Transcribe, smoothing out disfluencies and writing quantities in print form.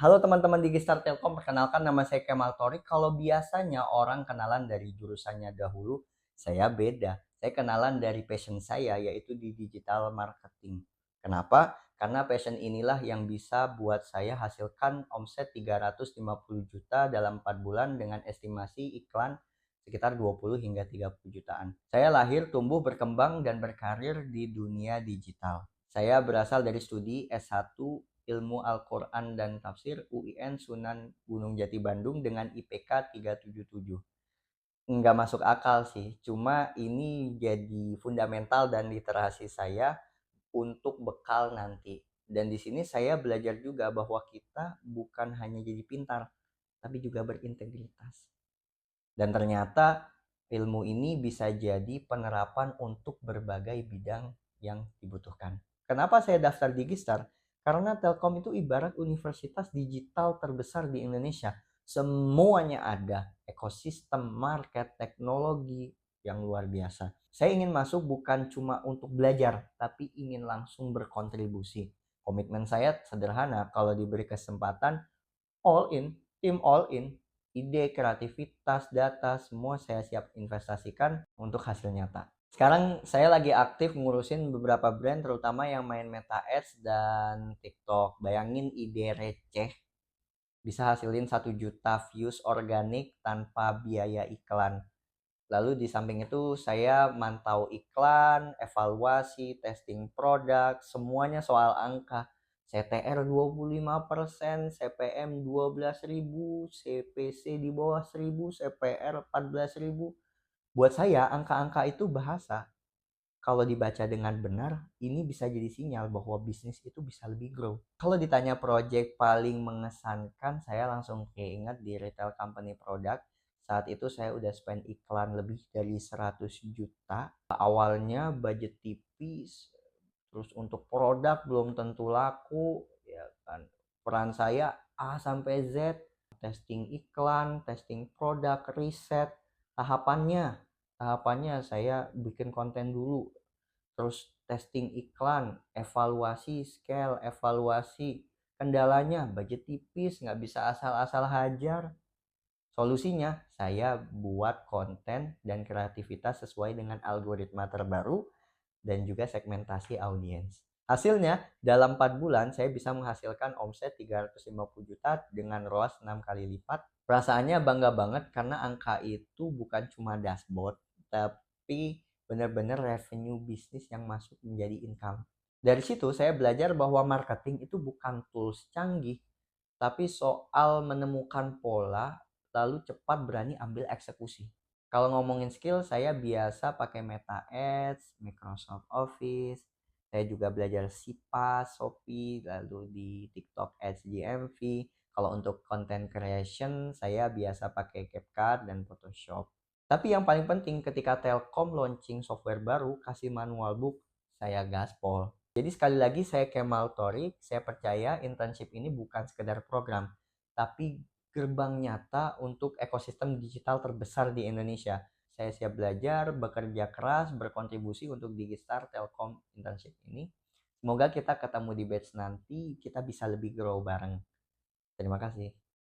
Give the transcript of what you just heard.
Halo teman-teman Digistar Telkom, perkenalkan nama saya Kemal Torik. Kalau biasanya orang kenalan dari jurusannya dahulu, saya beda. Saya kenalan dari passion saya, yaitu di digital marketing. Kenapa? Karena passion inilah yang bisa buat saya hasilkan omset 350 juta dalam 4 bulan dengan estimasi iklan sekitar 20 hingga 30 jutaan. Saya lahir, tumbuh, berkembang, dan berkarir di dunia digital. Saya berasal dari studi S1 Ilmu Al-Quran dan Tafsir UIN Sunan Gunung Jati Bandung dengan IPK 377. Nggak masuk akal sih, cuma ini jadi fundamental dan literasi saya untuk bekal nanti. Dan di sini saya belajar juga bahwa kita bukan hanya jadi pintar, tapi juga berintegritas. Dan ternyata ilmu ini bisa jadi penerapan untuk berbagai bidang yang dibutuhkan. Kenapa saya daftar di Gistar? Karena Telkom itu ibarat universitas digital terbesar di Indonesia. Semuanya ada, ekosistem, market, teknologi yang luar biasa. Saya ingin masuk bukan cuma untuk belajar, tapi ingin langsung berkontribusi. Komitmen saya sederhana, kalau diberi kesempatan, all in, tim all in, ide, kreativitas, data, semua saya siap investasikan untuk hasil nyata. Sekarang saya lagi aktif ngurusin beberapa brand, terutama yang main Meta Ads dan TikTok. Bayangin ide receh bisa hasilin 1 juta views organik tanpa biaya iklan. Lalu di samping itu saya mantau iklan, evaluasi, testing produk, semuanya soal angka. CTR 25%, CPM 12.000, CPC di bawah 1.000, CPR 14.000. Buat saya angka-angka itu bahasa. Kalau dibaca dengan benar, ini bisa jadi sinyal bahwa bisnis itu bisa lebih grow. Kalau ditanya project paling mengesankan, saya langsung keinget di retail company product. Saat itu saya udah spend iklan lebih dari 100 juta. Awalnya budget tipis, terus untuk produk belum tentu laku, ya kan. Peran saya A sampai Z, testing iklan, testing produk, riset, tahapannya tahapannya saya bikin konten dulu, terus testing iklan, evaluasi scale, evaluasi. Kendalanya budget tipis, nggak bisa asal-asal hajar. Solusinya saya buat konten dan kreativitas sesuai dengan algoritma terbaru dan juga segmentasi audiens. Hasilnya dalam 4 bulan saya bisa menghasilkan omset 350 juta dengan ROAS 6 kali lipat. Perasaannya bangga banget karena angka itu bukan cuma dashboard, tapi benar-benar revenue bisnis yang masuk menjadi income. Dari situ saya belajar bahwa marketing itu bukan tools canggih, tapi soal menemukan pola lalu cepat berani ambil eksekusi. Kalau ngomongin skill, saya biasa pakai Meta Ads, Microsoft Office. Saya juga belajar Sipas, Shopee, lalu di TikTok Ads GMV. Kalau untuk content creation, saya biasa pakai CapCut dan Photoshop. Tapi yang paling penting ketika Telkom launching software baru, kasih manual book, saya gaspol. Jadi sekali lagi saya Kemal Torik, saya percaya internship ini bukan sekedar program, tapi gerbang nyata untuk ekosistem digital terbesar di Indonesia. Saya siap belajar, bekerja keras, berkontribusi untuk Digistar Telkom internship ini. Semoga kita ketemu di batch nanti, kita bisa lebih grow bareng. Terima kasih.